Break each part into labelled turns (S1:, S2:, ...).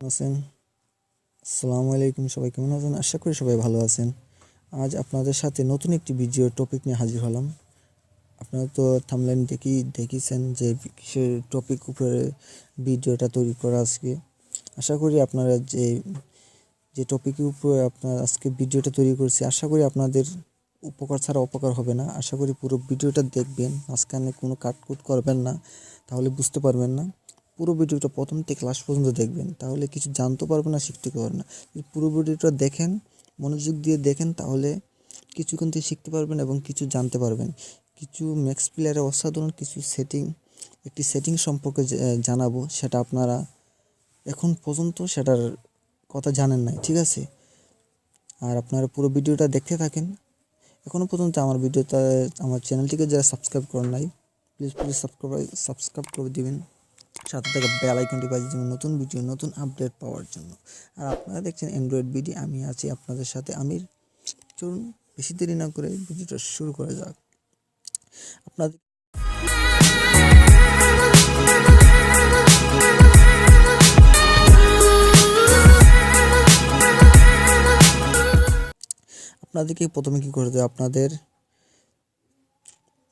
S1: আছেন। আসসালামু আলাইকুম, সবাই কেমন আছেন? আশা করি সবাই ভালো আছেন। আজ আপনাদের সাথে নতুন একটি ভিডিও টপিক নিয়ে হাজির হলাম। আপনারা তো থাম্বনেল দেখেছেন যে কিসের টপিক উপরে ভিডিওটা তৈরি করা আজকে। আশা করি আপনারা যে টপিকের উপরে আপনার আজকে ভিডিওটা তৈরি করছি, আশা করি আপনাদের উপকার ছাড়া অপকার হবে না। আশা করি পুরো ভিডিওটা দেখবেন, মাঝখানে কোনো কাটকুট করবেন না, তাহলে বুঝতে পারবেন না। পুরো ভিডিওটা প্রথম থেকে লাস্ট পর্যন্ত দেখবেন, তাহলে কিছু জানতে পারবেন না, শিখতে পারবেন না। যদি পুরো ভিডিওটা দেখেন, মনোযোগ দিয়ে দেখেন, তাহলে কিছু কিন্তু শিখতে পারবেন এবং কিছু জানতে পারবেন। কিছু ম্যাক্স প্লেয়ারের অসাধারণ কিছু একটি সেটিং সম্পর্কে জানাবো, সেটা আপনারা এখন পর্যন্ত সেটার কথা জানেন নাই, ঠিক আছে? আর আপনারা পুরো ভিডিওটা দেখতে থাকেন। এখনও পর্যন্ত আমার চ্যানেলটিকে যারা সাবস্ক্রাইব করেন নাই, প্লিজ সাবস্ক্রাইব করে দিবেন। সাথে থাকা বেল আইকনটি বাজিয়ে দিবেন নতুন ভিডিও, নতুন আপডেট পাওয়ার জন্য। আর আপনারা দেখছেন অ্যান্ড্রয়েড ভিডিও, আমি আছি আপনাদের সাথে আমির। চলুন বেশি দেরি না করে ভিডিওটা শুরু করা যাক। আপনাদের আপনাদেরকে প্রথমে কী করতে হবে, আপনাদের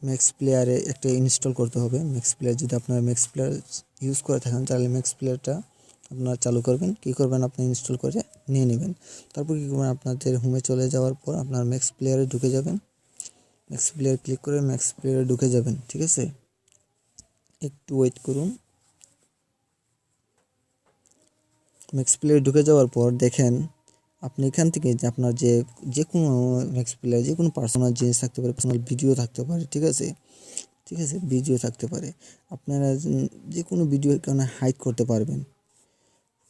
S1: ম্যাক্স প্লেয়ারে একটা ইনস্টল করতে হবে। ম্যাক্স প্লেয়ার যদি আপনারা ম্যাক্স প্লেয়ার ইউজ করে থাকেন, তাহলে ম্যাক্স প্লেয়ারটা আপনারা চালু করবেন। কী করবেন, আপনি ইনস্টল করে নিয়ে নেবেন। তারপর কী করবেন, আপনাদের হোমে চলে যাওয়ার পর আপনার ম্যাক্স প্লেয়ারে ঢুকে যাবেন। ম্যাক্স প্লেয়ার ক্লিক করে ম্যাক্স প্লেয়ারে ঢুকে যাবেন, ঠিক আছে? একটু ওয়েট করুন। ম্যাক্স প্লেয়ারে ঢুকে যাওয়ার পর দেখেন আপনি এখান থেকে যে আপনার যে কোনো ম্যাক্স প্লেয়ার যে কোনো পার্সোনাল জিনিস থাকতে পারে, পার্সোনাল ভিডিও থাকতে পারে, ঠিক আছে? ভিডিও থাকতে পারে। আপনারা যে কোনো ভিডিও এখানে হাইড করতে পারবেন,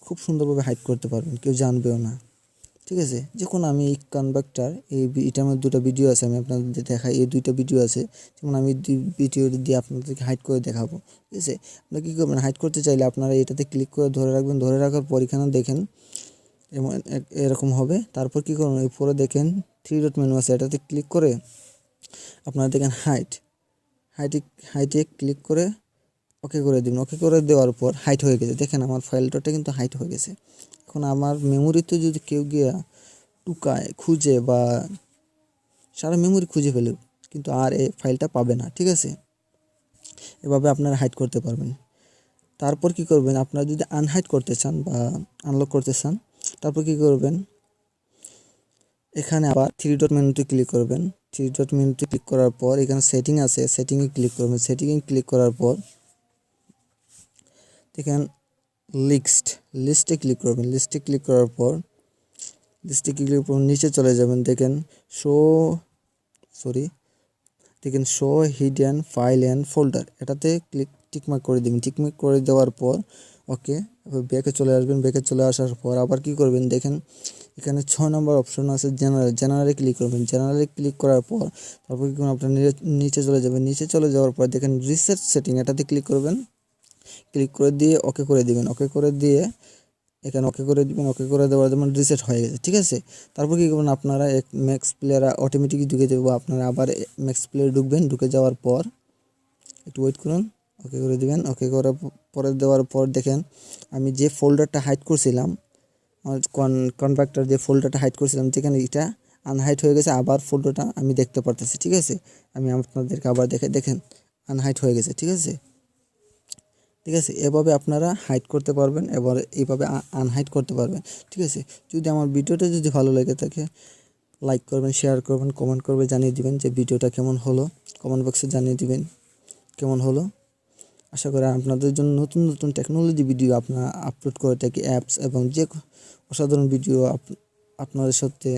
S1: খুব সুন্দরভাবে হাইড করতে পারবেন, কেউ জানবেও না, ঠিক আছে? যেমন আমি এই কনভার্টার এটার মধ্যে দুটো ভিডিও আছে, আমি আপনাদের দেখাই। এই দুইটা ভিডিও আছে, যেমন আমি ভিডিও দিয়ে আপনাদেরকে হাইড করে দেখাবো, ঠিক আছে? আপনারা কী করবেন, হাইড করতে চাইলে আপনারা এটাতে ক্লিক করে ধরে রাখবেন। ধরে রাখার পর এখানে দেখেন এরকম হবে। তারপর কী করবেন, উপরে দেখেন 3 ডট মেনু আছে, এটাতে ক্লিক করে আপনারা দেখেন হাইটে ক্লিক করে ওকে করে দিবেন। ওকে করে দেওয়ার পর হাইট হয়ে গেছে। দেখেন আমার ফাইলটা কিন্তু হাইট হয়ে গেছে। এখন আমার মেমোরিতে যদি কেউ গিয়া টুকায় খুঁজে বা সারা মেমোরি খুঁজে ফেলে, কিন্তু আর এই ফাইলটা পাবে না, ঠিক আছে? এভাবে আপনারা হাইড করতে পারবেন। তারপর কি করবেন, আপনারা যদি আনহাইড করতে চান বা আনলক করতে চান, তারপর কি করবেন, এখানে আবার 3 ডট মেনুতে ক্লিক করবেন। 3 ডট মেনুতে ক্লিক করার পর এখানে সেটিং আছে, সেটিংয়ে ক্লিক করবেন। সেটিংয়ে ক্লিক করার পর দেখেন লিস্টে ক্লিক করবেন। লিস্টে ক্লিক করার পর নিচে চলে যাবেন। দেখেন show hidden file and folder, এটাতে টিকমার্ক করে দেবেন। টিকমার্ক করে দেওয়ার পর ওকে, ব্যাকে চলে আসবেন। ব্যাকে চলে আসার পর আবার কি করবেন, দেখেন এখানে 6 নম্বর অপশন আছে, জেনারেলে ক্লিক করবেন। জেনারেলে ক্লিক করার পর তারপর কি করবেন, আপনার নিচে চলে যাবেন। নিচে চলে যাওয়ার পর দেখেন রিসেট সেটিং, এটাতে ক্লিক করবেন। ক্লিক করে দিয়ে ওকে করে দিবেন। ওকে করে দিয়ে এখানে ওকে করে দিবেন। ওকে করে দেওয়ার জন্য রিসেট হয়ে গেছে, ঠিক আছে? তারপর কী করবেন, আপনারা ম্যাক্স প্লেয়ার অটোমেটিকলি ঢুকে যাবে। আপনারা আবার ম্যাক্স প্লেয়ার ঢুকবেন। ঢুকে যাওয়ার পর একটু ওয়েট করুন। ওকে করে দিবেন। ওকে করে পরে দেওয়ার পর দেখেন আমি যে ফোল্ডারটা হাইড করছিলাম, আমার কনভার্টার যে ফোল্ডারটা হাইড করছিলাম, যেখানে এটা আনহাইড হয়ে গেছে। আবার ফোল্ডারটা আমি দেখতে পারতেছি, ঠিক আছে? আমি আপনাদেরকে আবার দেখেন আনহাইড হয়ে গেছে, ঠিক আছে? এভাবে আপনারা হাইড করতে পারবেন, এবার এইভাবে আনহাইড করতে পারবেন, ঠিক আছে? যদি আমার ভিডিওটা যদি ভালো লেগে থাকে, লাইক করবেন, শেয়ার করবেন, কমেন্ট করবে জানিয়ে দিবেন যে ভিডিওটা কেমন হলো। কমেন্ট বক্সে জানিয়ে দিবেন কেমন হলো। আশা করি আপনাদের জন্য নতুন নতুন টেকনোলজি ভিডিও আপনারা আপলোড করে থাকি, অ্যাপস এবং যে অসাধারণ ভিডিও আপনাদের সাথে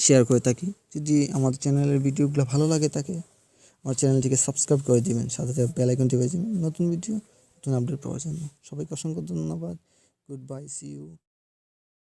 S1: শেয়ার করে থাকি। যদি আমার চ্যানেলের ভিডিওগুলো ভালো লাগে থাকে, আমার চ্যানেলটিকে সাবস্ক্রাইব করে দিবেন। সাথে বেল আইকনটি বাজিয়ে দিবেন নতুন ভিডিও, নতুন আপডেট পাওয়ার জন্য। সবাইকে অসংখ্য ধন্যবাদ। Goodbye, see you.